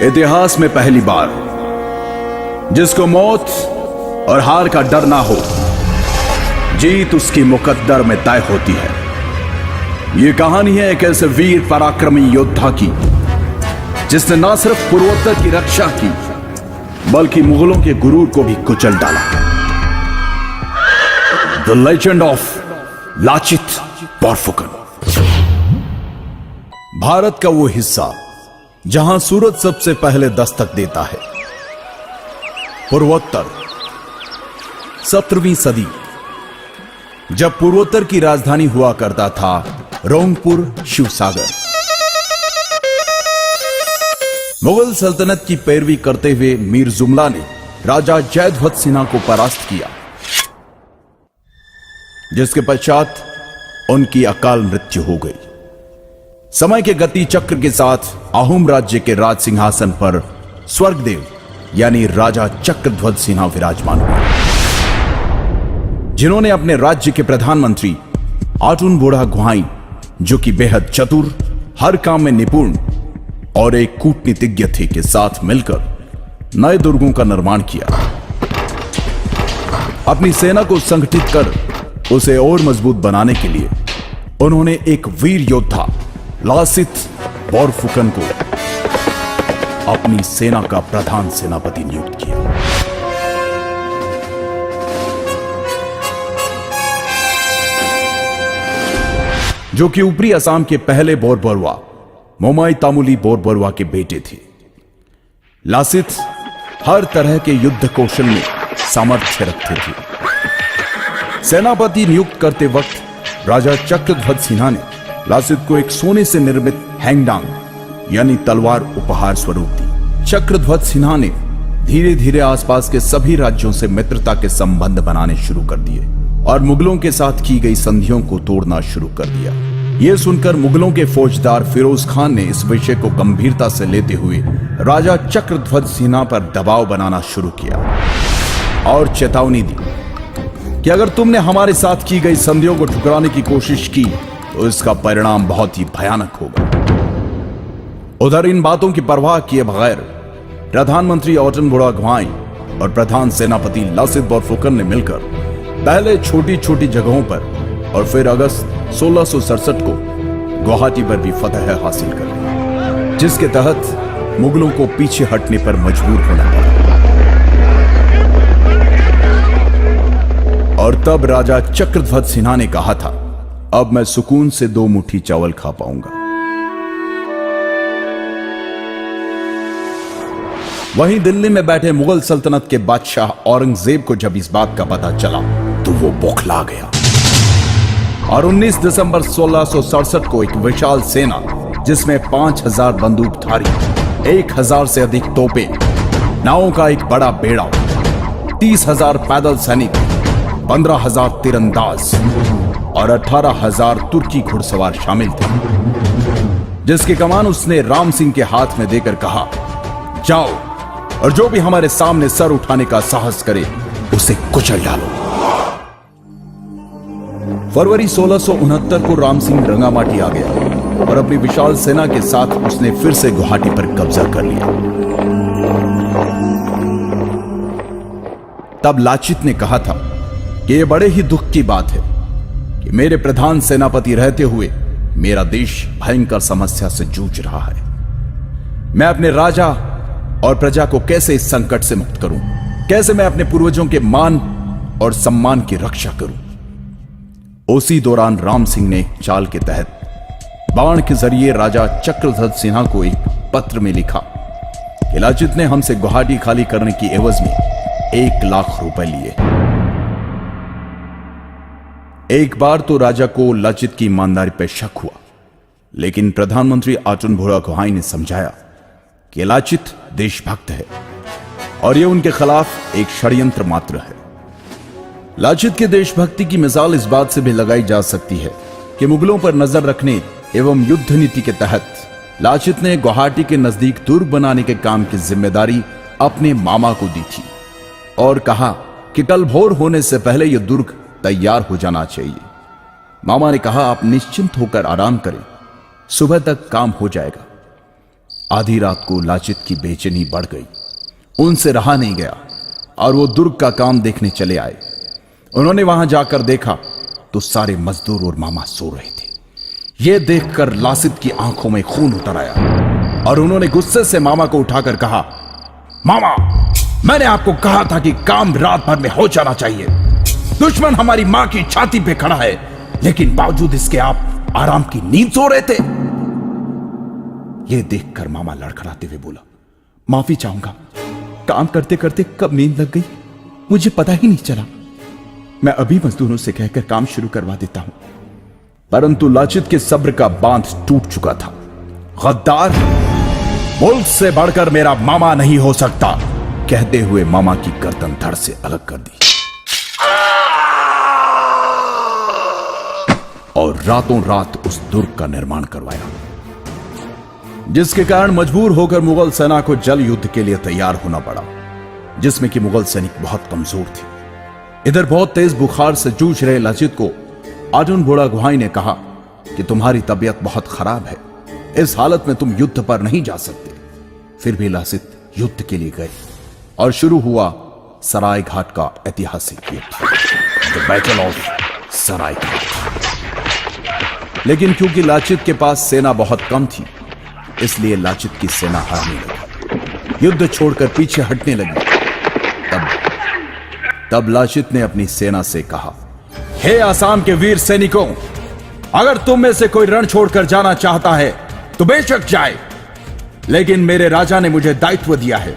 इतिहास में पहली बार जिसको मौत और हार का डर ना हो, जीत उसकी मुकद्दर में तय होती है। यह कहानी है एक ऐसे वीर पराक्रमी योद्धा की जिसने ना सिर्फ पूर्वोत्तर की रक्षा की बल्कि मुगलों के गुरूर को भी कुचल डाला। The legend of Lachit Borphukan. Bharat का वो हिस्सा जहां सूरज सबसे पहले दस्तक देता है। पूर्वोत्तर 17वीं सदी, जब पूर्वोत्तर की राजधानी हुआ करता था रोंगपुर शिवसागर। मुगल सल्तनत की पैरवी करते हुए मीर जुमला ने राजा जयध्वज सिन्हा को परास्त किया, जिसके पश्चात उनकी अकाल मृत्यु हो गई। समय के गति चक्र के साथ आहूम राज्य के राज सिंहासन पर स्वर्गदेव यानी राजा चक्रध्वज सिन्हा विराजमान हुए, जिन्होंने अपने राज्य के प्रधानमंत्री आटुन बुढ़ा गुहाई, जो कि बेहद चतुर, हर काम में निपुण और एक कूटनीतिज्ञ थे, के साथ मिलकर नए दुर्गों का निर्माण किया। अपनी सेना को संगठित कर उसे और मजबूत बनाने के लिए उन्होंने एक वीर योद्धा लासित बोरफुकन को अपनी सेना का प्रधान सेनापति नियुक्त किया। जो कि ऊपरी असम के पहले बोरबरुआ मोमाई तामुली बोरबरुआ के बेटे थे। लासित हर तरह के युद्ध कौशल में सामर्थ्य रखते थे। सेनापति नियुक्त करते वक्त राजा चक्रध्वज सिन्हा ने लासित को एक सोने से निर्मित हैंगडांग यानी तलवार उपहार स्वरूप दी। चक्रध्वज सिन्हा ने धीरे धीरे आसपास के सभी राज्यों से मित्रता के संबंध बनाने शुरू कर दिए और मुगलों के साथ की गई संधियों को तोड़ना शुरू कर दिया। यह सुनकर मुगलों के फौजदार फिरोज खान ने इस विषय को गंभीरता से लेते हुए राजा चक्रध्वज सिन्हा पर दबाव बनाना शुरू किया और चेतावनी दी कि अगर तुमने हमारे साथ की गई संधियों को ठुकराने की कोशिश की तो इसका परिणाम बहुत ही भयानक होगा। उधर इन बातों की परवाह किए बगैर प्रधानमंत्री आटुन बुढ़ा गुहाई और प्रधान सेनापति लासित बोरफुकन ने मिलकर पहले छोटी छोटी जगहों पर और फिर अगस्त 1667 को गुवाहाटी पर भी फतह हासिल कर ली, जिसके तहत मुगलों को पीछे हटने पर मजबूर होना पड़ा। और तब राजा चक्रध्वज सिन्हा ने कहा था, अब मैं सुकून से 2 मुट्ठी चावल खा पाऊंगा। वहीं दिल्ली में बैठे मुगल सल्तनत के बादशाह औरंगजेब को जब इस बात का पता चला तो वो बौखला गया और 19 दिसंबर 1667 को एक विशाल सेना जिसमें 5000 बंदूकधारी, 1000 से अधिक तोपें, नावों का एक बड़ा बेड़ा, 30,000 पैदल सैनिक, 15,000 तीरंदाज और 18,000 तुर्की घुड़सवार शामिल थे, जिसकी कमान उसने राम सिंह के हाथ में देकर कहा, जाओ और जो भी हमारे सामने सर उठाने का साहस करे उसे कुचल डालो। फरवरी 1669 को राम सिंह रंगामाटी आ गया और अपनी विशाल सेना के साथ उसने फिर से गुवाहाटी पर कब्जा कर लिया। तब लाचित ने कहा था कि यह बड़े ही दुख की बात है कि मेरे प्रधान सेनापति रहते हुए मेरा देश भयंकर समस्या से जूझ रहा है। मैं अपने राजा और प्रजा को कैसे इस संकट से मुक्त करूं? कैसे मैं अपने पूर्वजों के मान और सम्मान की रक्षा करूं? उसी दौरान राम सिंह ने एक चाल के तहत बाण के जरिए राजा चक्रध्वज सिन्हा को एक पत्र में लिखा कि लाचित ने हमसे गुवाहाटी खाली करने की एवज में 1 लाख रुपए लिए। एक बार तो राजा को लाचित की ईमानदारी पर शक हुआ, लेकिन प्रधानमंत्री आटुन बुढ़ा गुहाई ने समझाया कि लाचित देशभक्त है और यह उनके खिलाफ एक षड्यंत्र मात्र है। लाचित के देशभक्ति की मिसाल इस बात से भी लगाई जा सकती है कि मुगलों पर नजर रखने एवं युद्ध नीति के तहत लाचित ने गुवाहाटी के नजदीक दुर्ग बनाने के काम की जिम्मेदारी अपने मामा को दी थी और कहा कि कल भोर होने से पहले यह दुर्ग तैयार हो जाना चाहिए। मामा ने कहा, आप निश्चिंत होकर आराम करें, सुबह तक काम हो जाएगा। आधी रात को लाचित की बेचैनी बढ़ गई। उनसे रहा नहीं गया और वो दुर्ग का काम देखने चले आए। उन्होंने वहां जाकर देखा तो सारे मजदूर और मामा सो रहे थे। यह देखकर लासित की आंखों में खून उतर आया और उन्होंने गुस्से से मामा को उठाकर कहा, मामा, मैंने आपको कहा था कि काम रात भर में हो जाना चाहिए। दुश्मन हमारी मां की छाती पे खड़ा है, लेकिन बावजूद इसके आप आराम की नींद सो रहे थे। यह देखकर मामा लड़खड़ाते हुए बोला, माफी चाहूंगा, काम करते करते कब नींद लग गई मुझे पता ही नहीं चला। मैं अभी मजदूरों से कहकर काम शुरू करवा देता हूं। परंतु लाचित के सब्र का बांध टूट चुका था। गद्दार, मुल्क से बढ़कर मेरा मामा नहीं हो सकता, कहते हुए मामा की गर्दन धड़ से अलग कर दी और रातों रात उस दुर्ग का निर्माण करवाया, जिसके कारण मजबूर होकर मुगल सेना को जल युद्ध के लिए तैयार होना पड़ा, जिसमें कि मुगल सैनिक बहुत कमजोर थे। इधर बहुत तेज बुखार से जूझ रहे लाचित को अर्जुन बुढ़ागुहाई ने कहा कि तुम्हारी तबीयत बहुत खराब है, इस हालत में तुम युद्ध पर नहीं जा सकते। फिर भी लासित युद्ध के लिए गए और शुरू हुआ सराय घाट का ऐतिहासिक युद्ध, द बैटल ऑफ सराय घाट। लेकिन क्योंकि लाचित के पास सेना बहुत कम थी, इसलिए लाचित की सेना हारने लगी, युद्ध छोड़कर पीछे हटने लगी। तब लाचित ने अपनी सेना से कहा, हे आसाम के वीर सैनिकों, अगर तुम में से कोई रण छोड़कर जाना चाहता है तो बेशक जाए, लेकिन मेरे राजा ने मुझे दायित्व दिया है,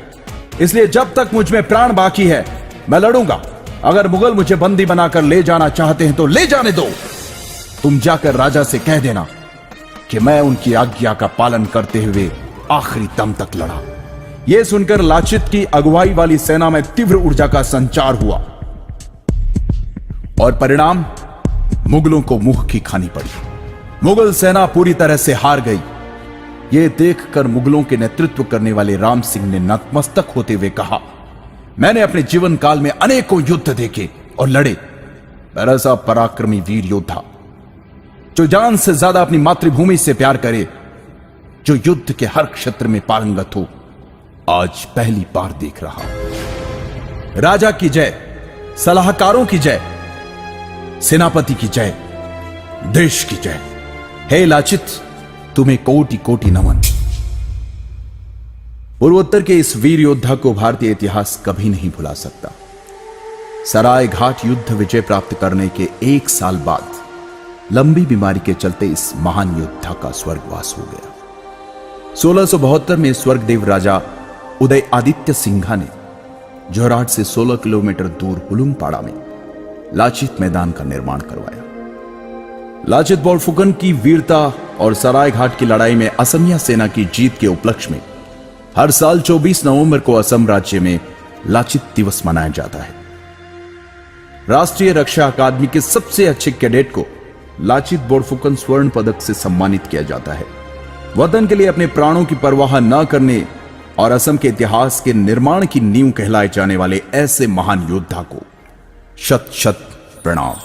इसलिए जब तक मुझ में प्राण बाकी है मैं लड़ूंगा। अगर मुगल मुझे बंदी बनाकर ले जाना चाहते हैं तो ले जाने दो। तुम जाकर राजा से कह देना कि मैं उनकी आज्ञा का पालन करते हुए आखिरी दम तक लड़ा। यह सुनकर लाचित की अगुवाई वाली सेना में तीव्र ऊर्जा का संचार हुआ और परिणाम मुगलों को मुंह की खानी पड़ी। मुगल सेना पूरी तरह से हार गई। यह देखकर मुगलों के नेतृत्व करने वाले राम सिंह ने नतमस्तक होते हुए कहा, मैंने अपने जीवन काल में अनेकों युद्ध देखे और लड़े, पर ऐसा पराक्रमी वीर योद्धा जो जान से ज्यादा अपनी मातृभूमि से प्यार करे, जो युद्ध के हर क्षेत्र में पारंगत हो, आज पहली बार देख रहा। राजा की जय, सलाहकारों की जय, सेनापति की जय, देश की जय। हे लाचित, तुम्हें कोटि कोटि नमन। पूर्वोत्तर के इस वीर योद्धा को भारतीय इतिहास कभी नहीं भुला सकता। सराय घाट युद्ध विजय प्राप्त करने के 1 साल बाद लंबी बीमारी के चलते इस महान योद्धा का स्वर्गवास हो गया। 1672 में स्वर्गदेव राजा उदय आदित्य सिंघा ने जोरहाट से 16 किलोमीटर दूर हुलुमपाड़ा में लाचित मैदान का निर्माण करवाया। लाचित बोरफुकन की वीरता और सराय घाट की लड़ाई में असमिया सेना की जीत के उपलक्ष्य में हर साल 24 नवंबर को असम राज्य में लाचित दिवस मनाया जाता है। राष्ट्रीय रक्षा अकादमी के सबसे अच्छे कैडेट को लाचित बोरफुकन स्वर्ण पदक से सम्मानित किया जाता है। वतन के लिए अपने प्राणों की परवाह न करने और असम के इतिहास के निर्माण की नींव कहलाए जाने वाले ऐसे महान योद्धा को शत शत प्रणाम।